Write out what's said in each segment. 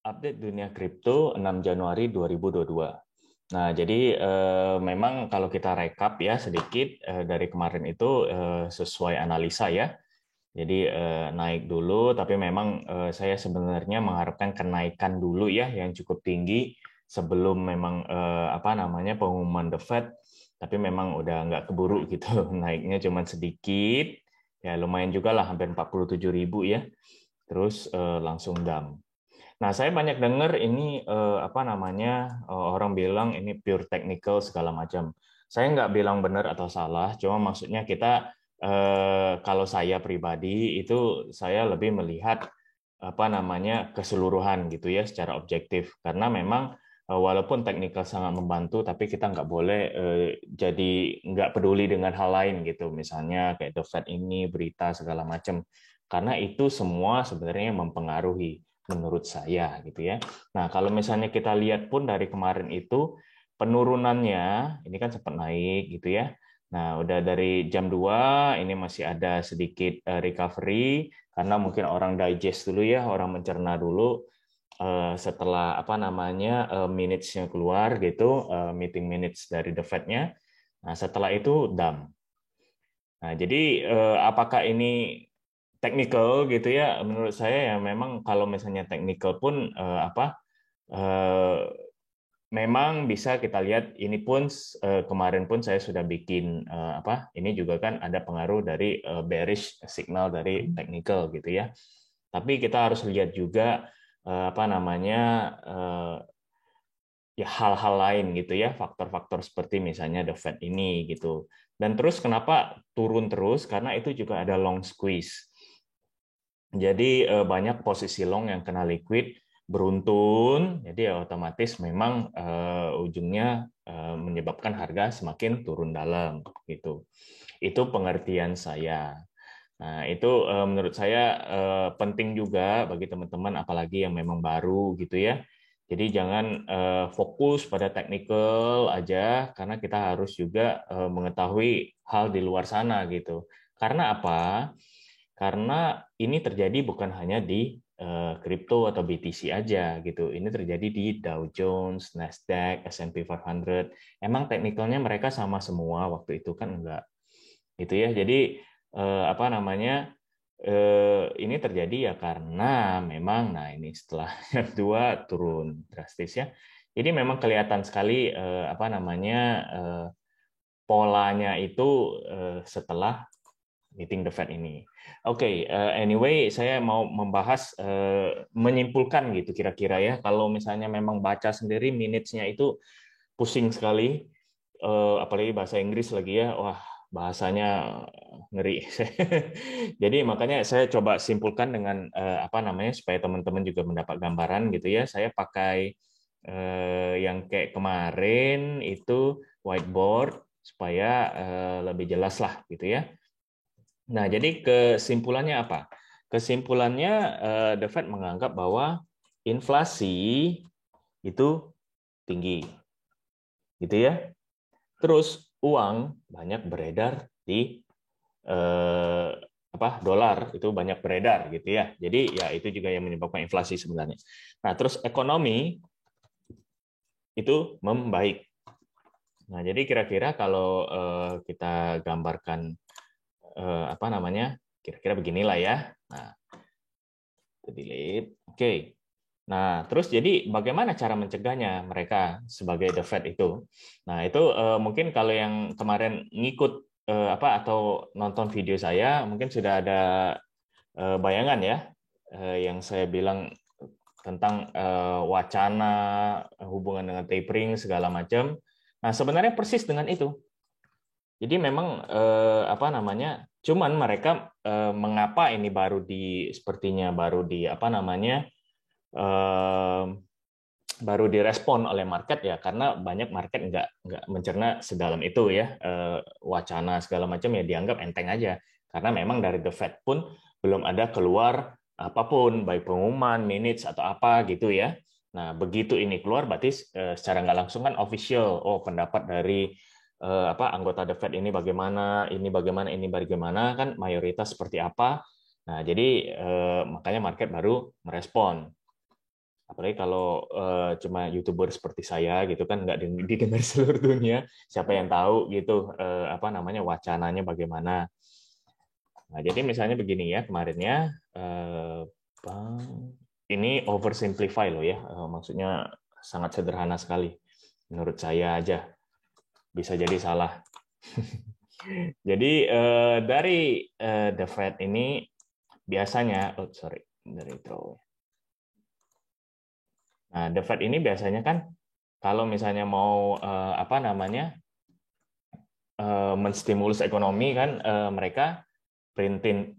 update dunia kripto 6 Januari 2022. Nah, jadi memang kalau kita rekap ya sedikit dari kemarin itu sesuai analisa ya. Jadi naik dulu, tapi memang saya sebenarnya mengharapkan kenaikan dulu ya yang cukup tinggi sebelum memang pengumuman The Fed. Tapi memang udah nggak keburu gitu, naiknya cuma sedikit, ya lumayan juga lah, hampir 47.000 ya. Terus langsung dump. Nah, saya banyak dengar ini orang bilang ini pure technical segala macam. Saya nggak bilang benar atau salah, cuma maksudnya kita kalau saya pribadi itu saya lebih melihat keseluruhan gitu ya secara objektif, karena memang walaupun technical sangat membantu, tapi kita nggak boleh jadi nggak peduli dengan hal lain gitu, misalnya kayak The Fed ini berita segala macam, karena itu semua sebenarnya mempengaruhi menurut saya gitu ya. Nah, kalau misalnya kita lihat pun dari kemarin itu penurunannya ini kan sempat naik gitu ya. Nah, udah dari jam 2 ini masih ada sedikit recovery karena mungkin orang digest dulu ya, orang mencerna dulu setelah minutes-nya keluar gitu, meeting minutes dari The Fed-nya. Nah, setelah itu dump. Nah, jadi apakah ini technical gitu ya? Menurut saya ya memang kalau misalnya technical pun eh, memang bisa kita lihat ini pun kemarin pun saya sudah bikin ini juga kan ada pengaruh dari bearish signal dari technical gitu ya. Tapi kita harus lihat juga eh, ya hal-hal lain gitu ya, faktor-faktor seperti misalnya The Fed ini gitu. Dan terus kenapa turun terus? Karena itu juga ada long squeeze. Jadi banyak posisi long yang kena liquid beruntun, jadi ya otomatis memang ujungnya menyebabkan harga semakin turun dalam gitu. Itu pengertian saya. Nah, itu menurut saya penting juga bagi teman-teman apalagi yang memang baru gitu ya. Jadi jangan fokus pada technical aja karena kita harus juga mengetahui hal di luar sana gitu. Karena apa? Karena ini terjadi bukan hanya di kripto atau BTC aja gitu. Ini terjadi di Dow Jones, Nasdaq, S&P 500. Emang teknikalnya mereka sama semua waktu itu kan enggak. Gitu ya. Jadi ini terjadi ya karena memang ini setelah yang dua turun drastis ya. Jadi memang kelihatan sekali polanya itu setelah meeting the Fed ini. Oke, anyway, saya mau membahas menyimpulkan gitu kira-kira ya. Kalau misalnya memang baca sendiri minutes-nya itu pusing sekali, apalagi bahasa Inggris lagi ya. Wah, bahasanya ngeri. Jadi makanya saya coba simpulkan dengan supaya teman-teman juga mendapat gambaran gitu ya. Saya pakai yang kayak kemarin itu whiteboard supaya lebih jelas lah gitu ya. Nah, jadi kesimpulannya apa? Kesimpulannya The Fed menganggap bahwa inflasi itu tinggi, gitu ya. Terus uang banyak beredar di eh, dolar itu banyak beredar, gitu ya. Jadi ya itu juga yang menyebabkan inflasi sebenarnya. Nah, terus ekonomi itu membaik. Nah, jadi kira-kira kalau kita gambarkan kira-kira beginilah ya. Nah, delete. Oke. Nah, terus jadi bagaimana cara mencegahnya mereka sebagai The Fed itu? Nah, itu mungkin kalau yang kemarin ngikut atau nonton video saya mungkin sudah ada bayangan ya yang saya bilang tentang wacana hubungan dengan tapering segala macam. Nah, sebenarnya persis dengan itu. Jadi memang cuman mereka mengapa ini sepertinya baru di eh, baru direspon oleh market ya karena banyak market nggak mencerna sedalam itu ya wacana segala macam ya dianggap enteng aja karena memang dari The Fed pun belum ada keluar apapun baik pengumuman, minutes atau apa gitu ya. Nah begitu ini keluar berarti secara nggak langsung kan official pendapat dari anggota The Fed ini bagaimana kan mayoritas seperti apa. Nah jadi makanya market baru merespon Apalagi kalau cuma YouTuber seperti saya gitu kan nggak didengar seluruh dunia, siapa yang tahu gitu apa namanya wacananya bagaimana. Nah, jadi misalnya begini ya kemarinnya ini oversimplify loh ya, maksudnya sangat sederhana sekali menurut saya aja, bisa jadi salah. Jadi dari the Fed ini biasanya, dari draw. Nah, the Fed ini biasanya kan kalau misalnya mau apa namanya menstimulus ekonomi kan mereka printed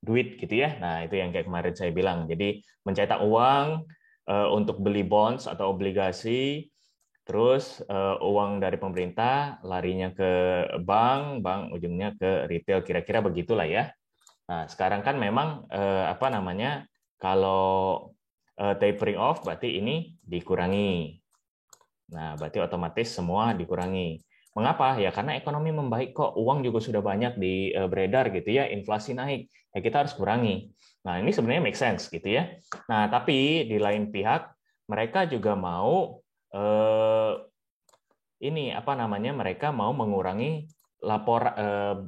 duit gitu ya. Nah, itu yang kayak kemarin saya bilang. Jadi mencetak uang untuk beli bonds atau obligasi, terus uang dari pemerintah larinya ke bank, bank ujungnya ke retail, kira-kira begitulah ya. Nah, sekarang kan memang apa namanya kalau tapering off berarti ini dikurangi. Nah, berarti otomatis semua dikurangi. Mengapa? Ya karena ekonomi membaik kok, uang juga sudah banyak beredar gitu ya, inflasi naik, ya kita harus kurangi. Nah, ini sebenarnya make sense gitu ya. Nah, tapi di lain pihak mereka juga mau ini apa namanya? Mereka mau mengurangi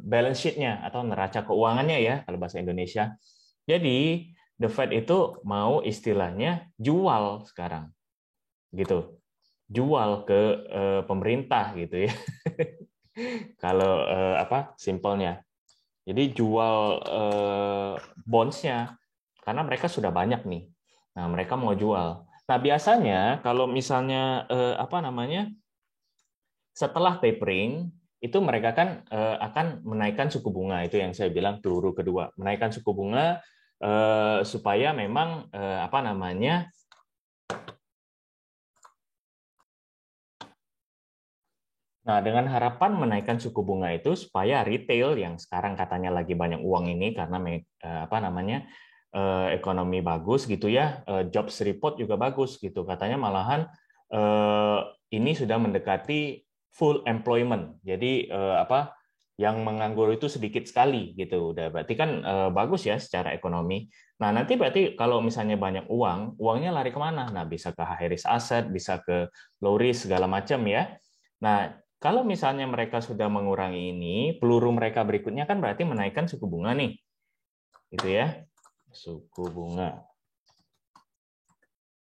balance sheet-nya atau neraca keuangannya ya kalau bahasa Indonesia. Jadi the Fed itu mau istilahnya jual sekarang gitu, jual ke pemerintah gitu ya. Kalau apa simpelnya. Jadi jual bonds-nya karena mereka sudah banyak nih. Nah, mereka mau jual. Nah, biasanya kalau misalnya apa namanya? Setelah tapering itu mereka kan akan menaikkan suku bunga, itu yang saya bilang peluru kedua. Menaikkan suku bunga supaya memang apa namanya? Nah, dengan harapan menaikkan suku bunga itu supaya retail yang sekarang katanya lagi banyak uang ini karena apa namanya ekonomi bagus gitu ya, jobs report juga bagus gitu. Katanya malahan ini sudah mendekati full employment. Jadi apa yang menganggur itu sedikit sekali gitu. Udah berarti kan bagus ya secara ekonomi. Nah, nanti berarti kalau misalnya banyak uang, uangnya lari kemana? Nah, bisa ke high risk asset, bisa ke low risk segala macam ya. Nah, kalau misalnya mereka sudah mengurangi ini, peluru mereka berikutnya kan berarti menaikkan suku bunga nih. Gitu ya. Suku bunga.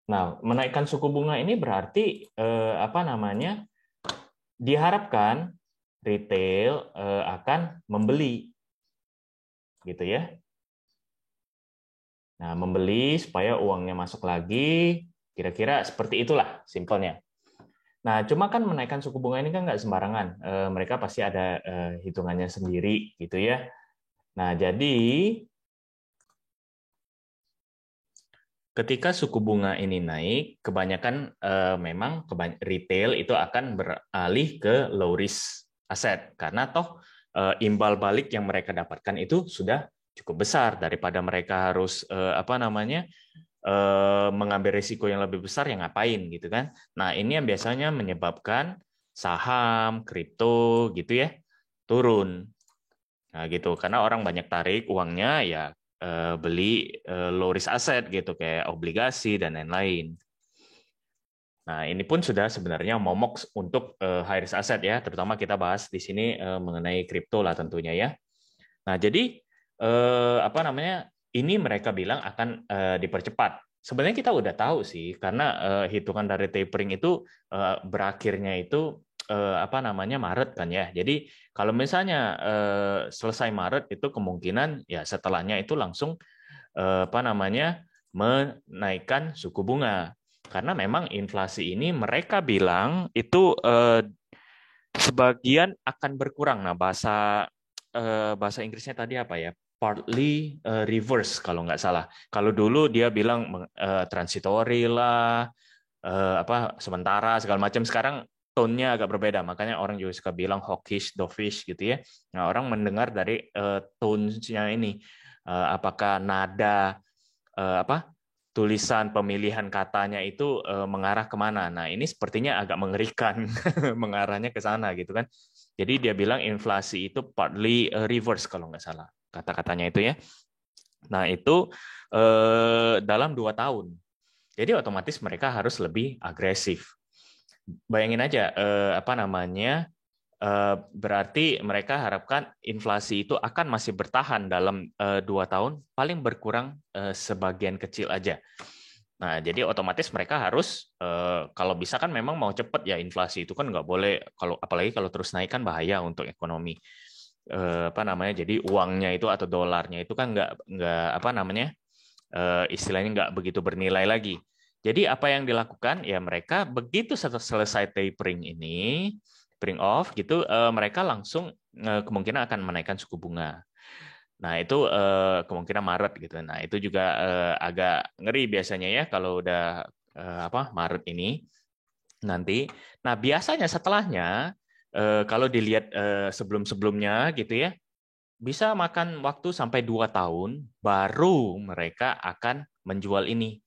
Nah, menaikkan suku bunga ini berarti apa namanya? Diharapkan retail akan membeli. Gitu ya. Nah, membeli supaya uangnya masuk lagi, kira-kira seperti itulah simpelnya. Nah, cuma kan menaikkan suku bunga ini kan nggak sembarangan. Mereka pasti ada hitungannya sendiri, gitu ya. Nah, jadi ketika suku bunga ini naik, kebanyakan memang retail itu akan beralih ke low risk aset karena toh imbal balik yang mereka dapatkan itu sudah cukup besar daripada mereka harus apa namanya mengambil risiko yang lebih besar yang ngapain gitu kan. Nah, ini yang biasanya menyebabkan saham, kripto gitu ya turun. Nah, gitu. Karena orang banyak tarik uangnya ya beli low risk asset gitu kayak obligasi dan lain-lain. Nah, ini pun sudah sebenarnya momok untuk high risk asset ya, terutama kita bahas di sini mengenai kripto lah tentunya ya. Nah, jadi apa namanya? Ini mereka bilang akan dipercepat. Sebenarnya kita udah tahu sih, karena hitungan dari tapering itu berakhirnya itu apa namanya Maret kan ya. Jadi kalau misalnya selesai Maret itu kemungkinan ya setelahnya itu langsung apa namanya menaikkan suku bunga. Karena memang inflasi ini mereka bilang itu sebagian akan berkurang. Nah, bahasa Inggrisnya tadi apa ya? Partly reverse kalau nggak salah. Kalau dulu dia bilang transitory lah, apa sementara segala macam. Sekarang tone-nya agak berbeda. Makanya orang juga suka bilang hawkish, dovish gitu ya. Nah, orang mendengar dari tone-nya ini. Apakah nada apa tulisan pemilihan katanya itu mengarah kemana. Nah, ini sepertinya agak mengerikan mengarahnya ke sana gitu kan. Jadi dia bilang inflasi itu partly reverse kalau nggak salah kata-katanya itu ya. Nah, itu dalam 2 tahun. Jadi otomatis mereka harus lebih agresif. Bayangin aja apa namanya berarti mereka harapkan inflasi itu akan masih bertahan dalam 2 tahun, paling berkurang sebagian kecil aja. Nah, jadi otomatis mereka harus kalau bisa kan memang mau cepat ya inflasi itu kan nggak boleh kalau apalagi kalau terus naik kan bahaya untuk ekonomi. Apa namanya? Jadi uangnya itu atau dolarnya itu kan nggak apa namanya istilahnya nggak begitu bernilai lagi. Jadi apa yang dilakukan ya mereka begitu selesai tapering ini, tapering off gitu, mereka langsung kemungkinan akan menaikkan suku bunga. Nah, itu kemungkinan Maret gitu. Nah, itu juga agak ngeri biasanya ya kalau udah apa Maret ini nanti. Nah, biasanya setelahnya kalau dilihat sebelum-sebelumnya gitu ya, bisa makan waktu sampai 2 tahun baru mereka akan menjual ini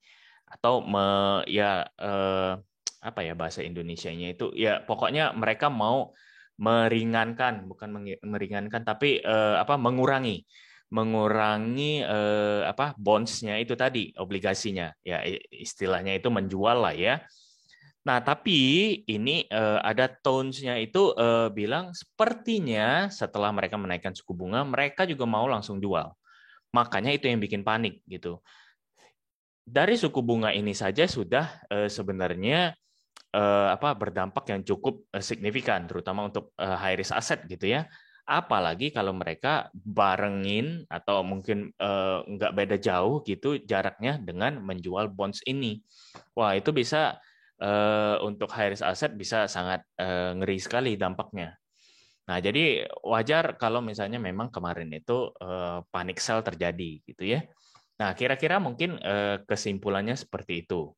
atau ya apa ya bahasa Indonesianya itu ya pokoknya mereka mau meringankan bukan meringankan tapi apa mengurangi apa bonds-nya itu tadi obligasinya ya istilahnya itu menjual lah ya. Nah, tapi ini ada tones-nya itu bilang sepertinya setelah mereka menaikkan suku bunga, mereka juga mau langsung jual. Makanya itu yang bikin panik gitu. Dari suku bunga ini saja sudah sebenarnya apa berdampak yang cukup signifikan, terutama untuk high risk asset gitu ya. Apalagi kalau mereka barengin atau mungkin nggak beda jauh gitu jaraknya dengan menjual bonds ini. Wah, itu bisa untuk high risk asset bisa sangat ngeri sekali dampaknya. Nah, jadi wajar kalau misalnya memang kemarin itu panic sell terjadi gitu ya. Nah, kira-kira mungkin kesimpulannya seperti itu.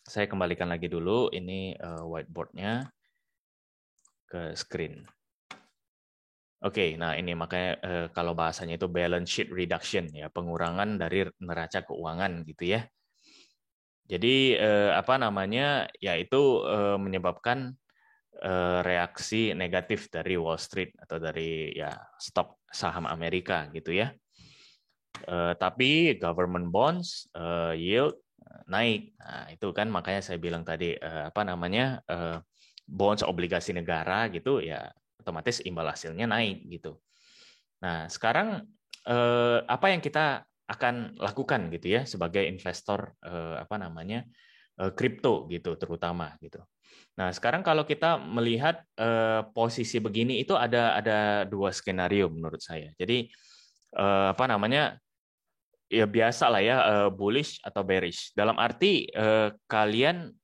Saya kembalikan lagi dulu ini whiteboard-nya ke screen. Oke, nah ini makanya kalau bahasanya itu balance sheet reduction ya, pengurangan dari neraca keuangan gitu ya. Jadi apa namanya? Ya itu menyebabkan reaksi negatif dari Wall Street atau dari ya stok saham Amerika gitu ya. Tapi government bonds yield naik. Nah, itu kan makanya saya bilang tadi apa namanya? Bonds obligasi negara gitu ya otomatis imbal hasilnya naik gitu. Nah, sekarang apa yang kita akan lakukan gitu ya sebagai investor apa namanya? Kripto gitu terutama gitu. Nah, sekarang kalau kita melihat posisi begini itu ada dua skenario menurut saya. Jadi apa namanya? Ya biasa lah ya bullish atau bearish. Dalam arti kalian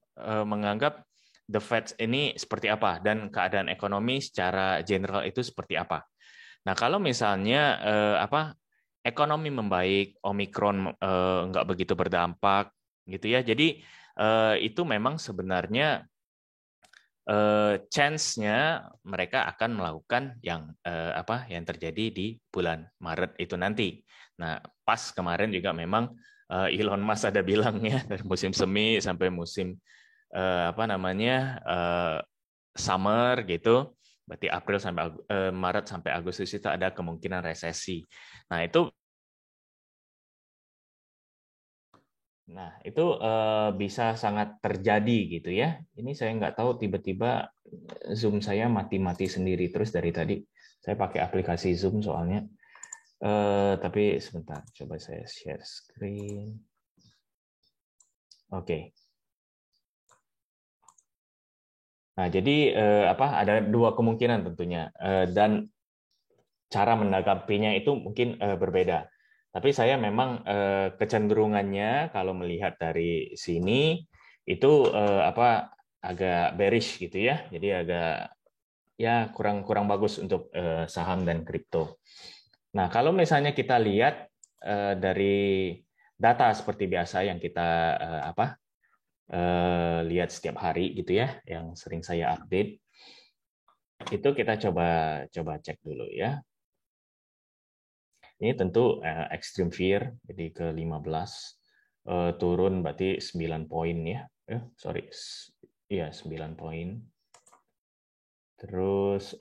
menganggap the Fed ini seperti apa dan keadaan ekonomi secara general itu seperti apa. Nah, kalau misalnya apa ekonomi membaik, Omikron nggak begitu berdampak gitu ya. Jadi itu memang sebenarnya chance-nya mereka akan melakukan yang apa yang terjadi di bulan Maret itu nanti. Nah, pas kemarin juga memang Elon Musk ada bilang ya dari musim semi sampai musim apa namanya summer gitu. Berarti April sampai Maret sampai Agustus itu ada kemungkinan resesi. Nah, itu bisa sangat terjadi gitu ya. Ini saya nggak tahu tiba-tiba Zoom saya mati-mati sendiri terus dari tadi. Saya pakai aplikasi Zoom soalnya. Tapi sebentar, coba saya share screen. Oke. Nah, jadi apa? Ada dua kemungkinan tentunya, dan cara menanggapinya itu mungkin berbeda. Tapi saya memang kecenderungannya kalau melihat dari sini itu apa agak bearish gitu ya. Jadi agak ya kurang kurang bagus untuk saham dan kripto. Nah, kalau misalnya kita lihat dari data seperti biasa yang kita apa lihat setiap hari gitu ya, yang sering saya update, itu kita coba coba cek dulu ya. Ini tentu extreme fear, jadi ke 15 turun berarti 9 poin ya. Sorry, iya 9 poin. Terus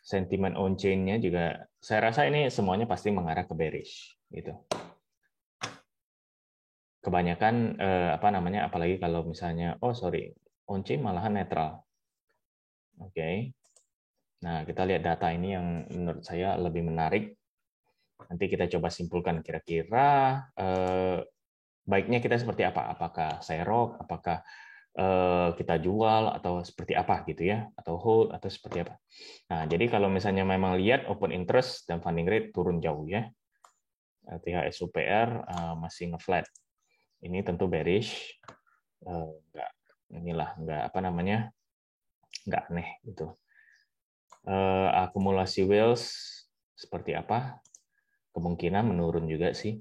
sentimen on chain-nya juga, saya rasa ini semuanya pasti mengarah ke bearish gitu. kebanyakan apa namanya, apalagi kalau misalnya on-chain malahan netral. Oke. Nah, kita lihat data ini yang menurut saya lebih menarik. Nanti kita coba simpulkan kira-kira baiknya kita seperti apa? Apakah serok, apakah kita jual, atau seperti apa gitu ya, atau hold, atau seperti apa. Nah, jadi kalau misalnya memang lihat open interest dan funding rate turun jauh ya, THS-UPR masih nge-flat. Ini tentu bearish, nggak nggak apa namanya, nggak aneh gitu. Akumulasi whales seperti apa? Kemungkinan menurun juga sih.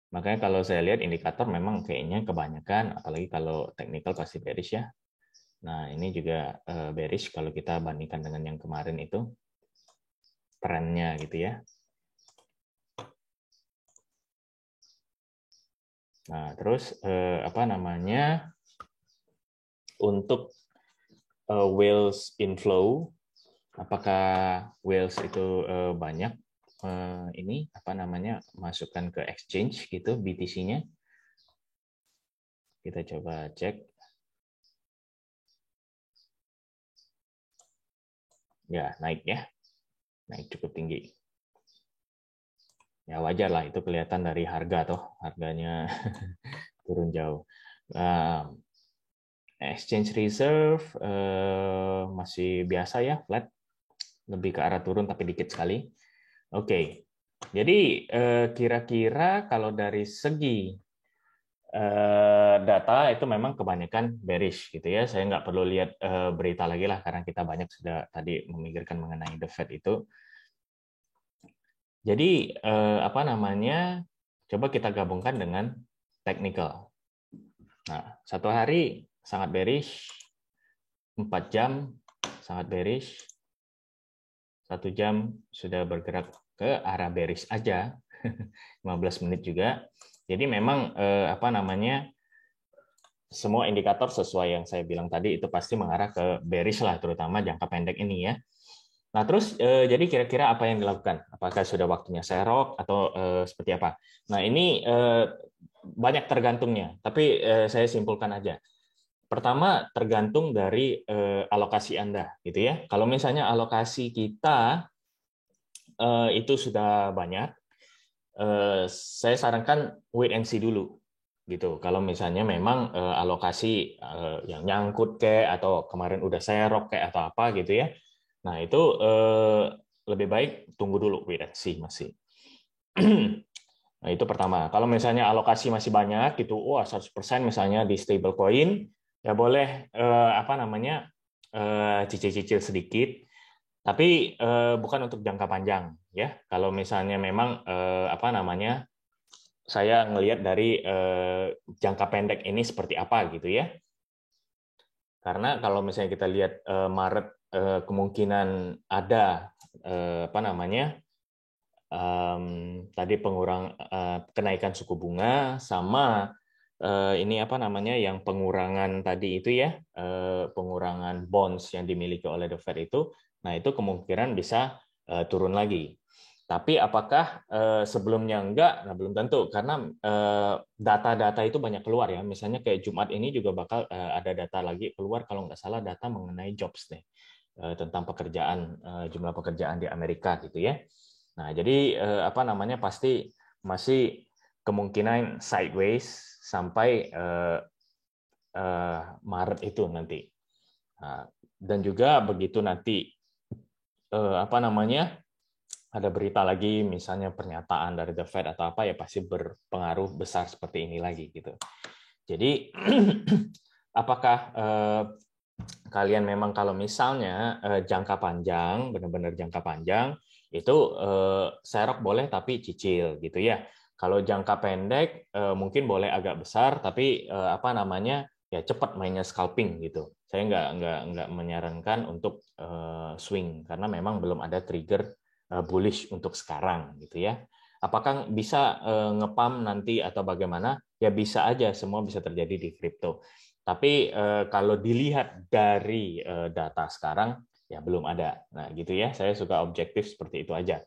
Makanya kalau saya lihat indikator memang kayaknya kebanyakan, apalagi kalau technical pasti bearish ya. Nah, ini juga bearish kalau kita bandingkan dengan yang kemarin itu, trennya gitu ya. Nah, terus apa namanya, untuk whales inflow, apakah whales itu banyak ini apa namanya, masukkan ke exchange gitu BTC-nya? Kita coba cek. Ya, naik ya. Naik cukup tinggi. Ya wajar lah, itu kelihatan dari harga toh, harganya turun jauh. Exchange reserve masih biasa ya, flat, lebih ke arah turun tapi dikit sekali. Oke, jadi kira-kira kalau dari segi data itu memang kebanyakan bearish gitu ya. Saya nggak perlu lihat berita lagi lah, karena kita banyak sudah tadi memikirkan mengenai the Fed itu. Jadi apa namanya, coba kita gabungkan dengan technical. Nah, satu hari sangat bearish, 4 jam sangat bearish, 1 jam sudah bergerak ke arah bearish aja, 15 menit juga. Jadi memang apa namanya, semua indikator sesuai yang saya bilang tadi itu pasti mengarah ke bearish lah, terutama jangka pendek ini ya. Nah, terus jadi kira-kira apa yang dilakukan? Apakah sudah waktunya serok atau seperti apa? Nah, ini banyak tergantungnya, tapi saya simpulkan aja. Pertama, tergantung dari alokasi Anda, gitu ya. Kalau misalnya alokasi kita itu sudah banyak, saya sarankan wait and see dulu, gitu. Kalau misalnya memang alokasi yang nyangkut kayak, atau kemarin udah serok kayak atau apa gitu ya. Nah, itu lebih baik tunggu dulu, wait and see masih. Nah, itu pertama. Kalau misalnya alokasi masih banyak gitu, 100% misalnya di stable coin, ya boleh apa namanya, cicil-cicil sedikit, tapi bukan untuk jangka panjang ya. Kalau misalnya memang apa namanya, saya ngelihat dari jangka pendek ini seperti apa gitu ya. Karena kalau misalnya kita lihat Maret kemungkinan ada apa namanya, tadi kenaikan suku bunga, sama ini apa namanya, yang pengurangan tadi itu ya, pengurangan bonds yang dimiliki oleh The Fed itu, nah itu kemungkinan bisa turun lagi. Tapi apakah sebelumnya enggak? Nah, belum tentu, karena data-data itu banyak keluar ya. Misalnya kayak Jumat ini juga bakal ada data lagi keluar, kalau nggak salah data mengenai jobs nih, tentang pekerjaan, jumlah pekerjaan di Amerika gitu ya. Nah, jadi apa namanya, pasti masih kemungkinan sideways sampai Maret itu nanti. Nah, dan juga begitu nanti apa namanya, ada berita lagi, misalnya pernyataan dari The Fed atau apa, ya pasti berpengaruh besar seperti ini lagi gitu. Jadi apakah kalian memang kalau misalnya jangka panjang, benar-benar jangka panjang, itu serok boleh tapi cicil gitu ya. Kalau jangka pendek mungkin boleh agak besar, tapi apa namanya, ya cepat mainnya scalping gitu. Saya nggak menyarankan untuk swing, karena memang belum ada trigger bullish untuk sekarang gitu ya. Apakah bisa ngepam nanti atau bagaimana? Ya bisa aja, semua bisa terjadi di kripto. Tapi kalau dilihat dari data sekarang, ya belum ada. Nah, gitu ya. Saya suka objektif seperti itu aja.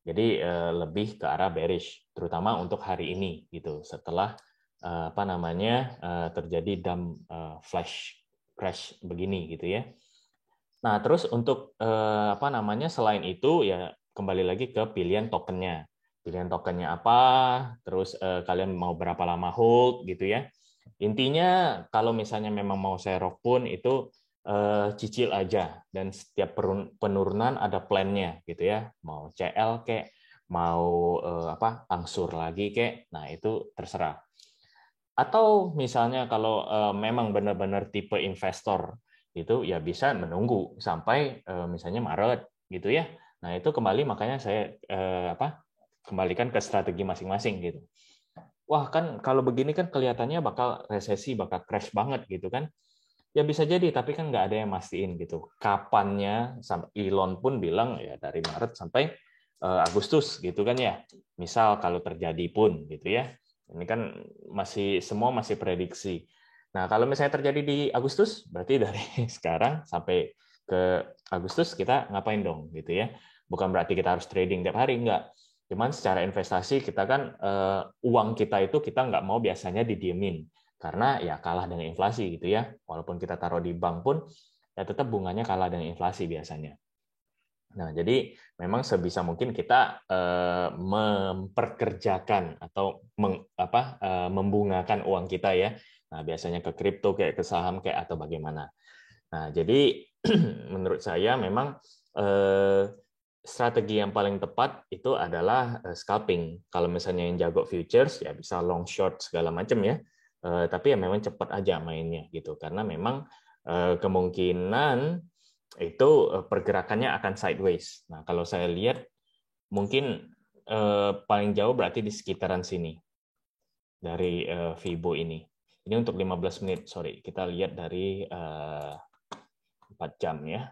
Jadi lebih ke arah bearish, terutama untuk hari ini gitu. Setelah apa namanya terjadi dump flash crash begini gitu ya. Nah, terus untuk apa namanya selain itu ya kembali lagi ke pilihan tokennya. Pilihan tokennya apa, terus kalian mau berapa lama hold gitu ya. Intinya kalau misalnya memang mau serok pun itu cicil aja dan setiap penurunan ada plan-nya gitu ya. Mau CL kek, mau apa angsur lagi kek. Nah, itu terserah. Atau misalnya kalau memang benar-benar tipe investor itu ya bisa menunggu sampai misalnya Maret gitu ya. Nah, itu kembali makanya saya apa kembalikan ke strategi masing-masing gitu. Wah, kan kalau begini kan kelihatannya bakal resesi, bakal crash banget gitu kan. Ya bisa jadi, tapi kan nggak ada yang mastiin gitu. Kapannya, Elon pun bilang ya dari Maret sampai Agustus gitu kan ya. Misal kalau terjadi pun gitu ya. Ini kan semua masih prediksi. Nah, kalau misalnya terjadi di Agustus, berarti dari sekarang sampai ke Agustus kita ngapain dong gitu ya. Bukan berarti kita harus trading tiap hari, enggak. Cuman secara investasi kita kan uang kita itu kita nggak mau biasanya didiemin karena ya kalah dengan inflasi gitu ya. Walaupun kita taruh di bank pun ya tetap bunganya kalah dengan inflasi biasanya. Nah, jadi memang sebisa mungkin kita memperkerjakan atau membungakan uang kita ya. Nah, biasanya ke kripto kayak ke saham kayak atau bagaimana. Nah, jadi menurut saya memang strategi yang paling tepat itu adalah scalping. Kalau misalnya yang jago futures ya bisa long short segala macam ya. Tapi ya memang cepat aja mainnya gitu karena memang kemungkinan itu pergerakannya akan sideways. Nah, kalau saya lihat mungkin paling jauh berarti di sekitaran sini dari Fibo ini. Ini untuk 15 menit, sorry. Kita lihat dari 4 jam ya.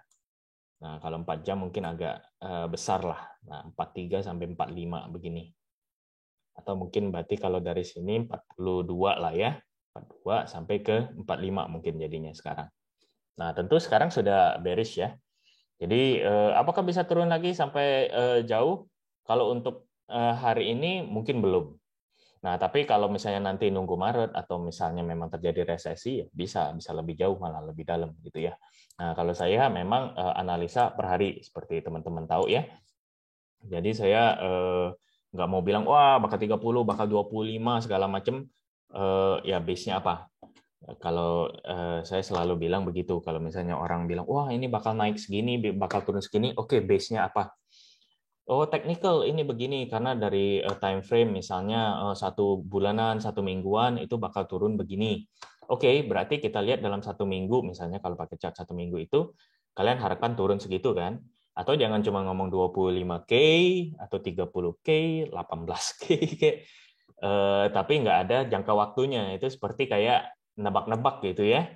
Nah, kalau 4 jam mungkin agak besar lah. Nah, 43 sampai 45 begini. Atau mungkin berarti kalau dari sini 42 lah ya. 42 sampai ke 45 mungkin jadinya sekarang. Nah, tentu sekarang sudah bearish ya. Jadi apakah bisa turun lagi sampai jauh? Kalau untuk hari ini mungkin belum. Nah, tapi kalau misalnya nanti nunggu Maret atau misalnya memang terjadi resesi, ya bisa lebih jauh malah lebih dalam gitu ya. Nah, kalau saya memang analisa per hari seperti teman-teman tahu ya. Jadi saya nggak mau bilang wah bakal 30, bakal 25 segala macam. Ya base-nya apa? Kalau saya selalu bilang begitu, kalau misalnya orang bilang, wah ini bakal naik segini, bakal turun segini, oke, base-nya apa? Oh, technical ini begini, karena dari time frame misalnya 1 bulanan, 1 mingguan, itu bakal turun begini. Oke, berarti kita lihat dalam 1 minggu, misalnya kalau pakai chart 1 minggu itu, kalian harapkan turun segitu kan? Atau jangan cuma ngomong 25K, atau 30K, 18K, kayak tapi nggak ada jangka waktunya. Itu seperti kayak nebak-nebak gitu ya.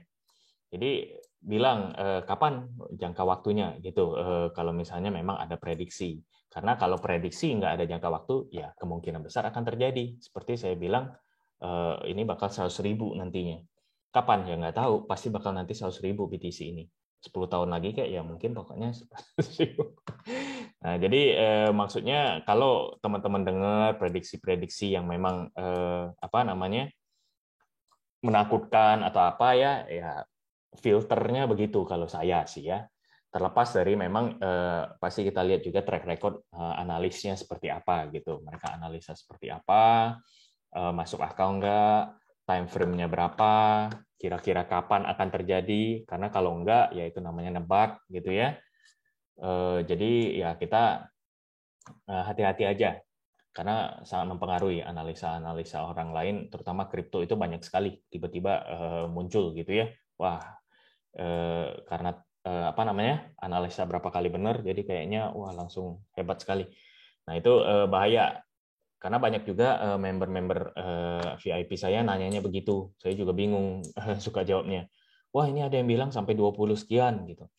Jadi bilang kapan jangka waktunya gitu. Kalau misalnya memang ada prediksi. Karena kalau prediksi nggak ada jangka waktu, ya kemungkinan besar akan terjadi. Seperti saya bilang, ini bakal 100.000 nantinya. Kapan? Ya nggak tahu. Pasti bakal nanti 100.000 BTC ini. 10 tahun lagi kayak ya mungkin pokoknya 100.000. Nah, jadi maksudnya kalau teman-teman dengar prediksi-prediksi yang memang apa namanya menakutkan atau apa ya, ya filternya begitu kalau saya sih ya. Terlepas dari memang pasti kita lihat juga track record analisnya seperti apa gitu. Mereka analisa seperti apa, masuk akal enggak, time frame-nya berapa, kira-kira kapan akan terjadi. Karena kalau enggak, ya itu namanya nebak gitu ya. Jadi ya kita hati-hati aja karena sangat mempengaruhi analisa-analisa orang lain, terutama kripto itu banyak sekali tiba-tiba muncul gitu ya. Wah, karena apa namanya analisa berapa kali benar, jadi kayaknya wah langsung hebat sekali. Nah itu bahaya karena banyak juga member-member VIP saya nanyanya begitu. Saya juga bingung suka jawabnya. Wah ini ada yang bilang sampai 20 sekian gitu.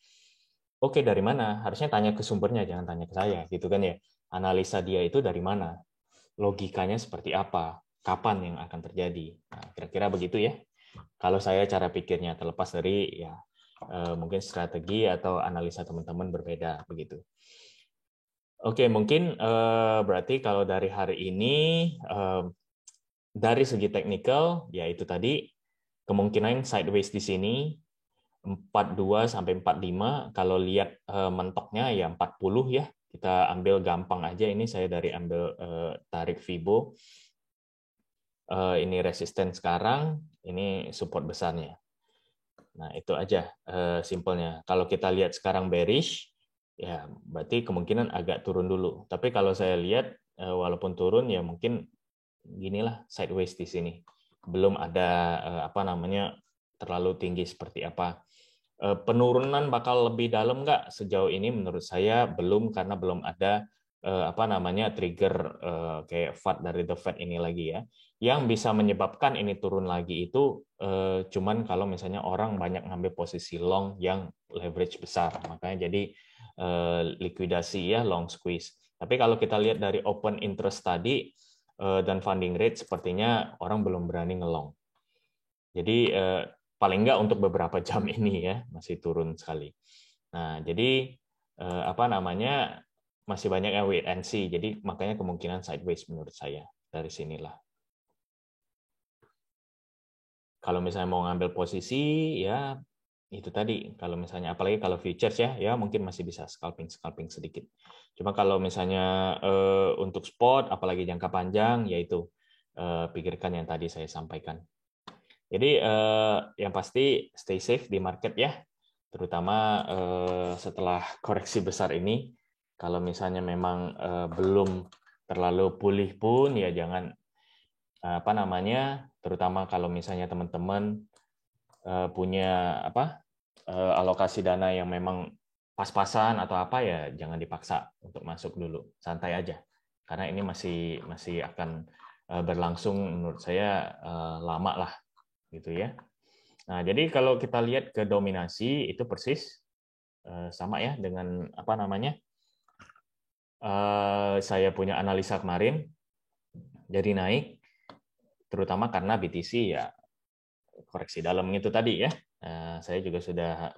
Oke, dari mana? Harusnya tanya ke sumbernya, jangan tanya ke saya, gitu kan ya. Analisa dia itu dari mana? Logikanya seperti apa? Kapan yang akan terjadi? Nah, kira-kira begitu ya. Kalau saya cara pikirnya terlepas dari ya mungkin strategi atau analisa teman-teman berbeda begitu. Oke, mungkin berarti kalau dari hari ini dari segi teknikal, yaitu tadi kemungkinan sideways di sini 42 sampai 45. Kalau lihat mentoknya ya 40 ya. Kita ambil gampang aja, ini saya dari ambil tarik Fibo. Ini resisten sekarang, ini support besarnya. Nah, itu aja simpelnya. Kalau kita lihat sekarang bearish, ya berarti kemungkinan agak turun dulu. Tapi kalau saya lihat walaupun turun ya mungkin ginilah sideways di sini. Belum ada apa namanya terlalu tinggi seperti apa. Penurunan bakal lebih dalam nggak? Sejauh ini menurut saya belum, karena belum ada apa namanya trigger kayak FUD dari The Fed ini lagi ya. Yang bisa menyebabkan ini turun lagi itu cuman kalau misalnya orang banyak ngambil posisi long yang leverage besar, makanya jadi likuidasi ya, long squeeze. Tapi kalau kita lihat dari open interest tadi dan funding rate, sepertinya orang belum berani ngelong. Jadi paling nggak untuk beberapa jam ini ya masih turun sekali. Nah, jadi apa namanya masih banyak yang wait and see. Jadi makanya kemungkinan sideways menurut saya dari sinilah. Kalau misalnya mau ngambil posisi ya itu tadi, kalau misalnya apalagi kalau futures ya mungkin masih bisa scalping sedikit. Cuma kalau misalnya untuk spot apalagi jangka panjang yaitu pikirkan yang tadi saya sampaikan. Jadi yang pasti stay safe di market ya, terutama setelah koreksi besar ini. Kalau misalnya memang belum terlalu pulih pun ya jangan apa namanya, terutama kalau misalnya teman-teman punya apa alokasi dana yang memang pas-pasan atau apa ya jangan dipaksa untuk masuk dulu, santai aja karena ini masih akan berlangsung menurut saya lama lah gitu ya. Nah, jadi kalau kita lihat ke dominasi itu persis sama ya dengan apa namanya? Saya punya analisa kemarin jadi naik terutama karena BTC ya koreksi dalam itu tadi ya. Saya juga sudah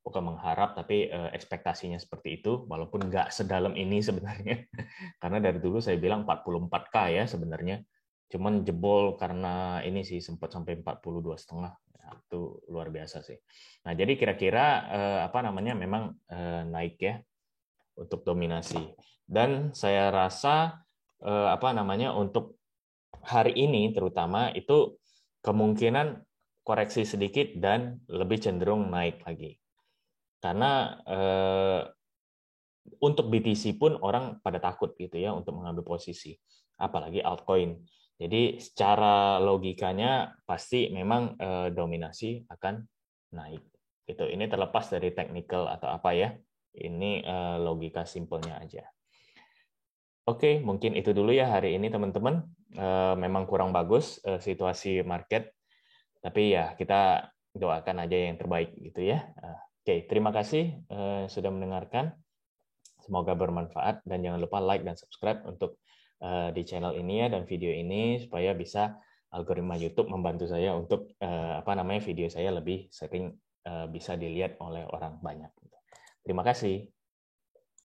bukan mengharap tapi ekspektasinya seperti itu walaupun nggak sedalam ini sebenarnya. Karena dari dulu saya bilang 44K ya sebenarnya. Cuman jebol karena ini sih sempat sampai 42,5. Itu luar biasa sih. Nah, jadi kira-kira apa namanya memang naik ya untuk dominasi. Dan saya rasa apa namanya untuk hari ini terutama itu kemungkinan koreksi sedikit dan lebih cenderung naik lagi. Karena untuk BTC pun orang pada takut gitu ya untuk mengambil posisi, apalagi altcoin. Jadi secara logikanya pasti memang dominasi akan naik. Gitu. Ini terlepas dari technical atau apa ya. Ini logika simpelnya aja. Oke, mungkin itu dulu ya hari ini teman-teman. Memang kurang bagus situasi market, tapi ya kita doakan aja yang terbaik gitu ya. Oke, terima kasih sudah mendengarkan. Semoga bermanfaat dan jangan lupa like dan subscribe untuk di channel ini ya dan video ini supaya bisa algoritma YouTube membantu saya untuk apa namanya video saya lebih sering bisa dilihat oleh orang banyak. Terima kasih.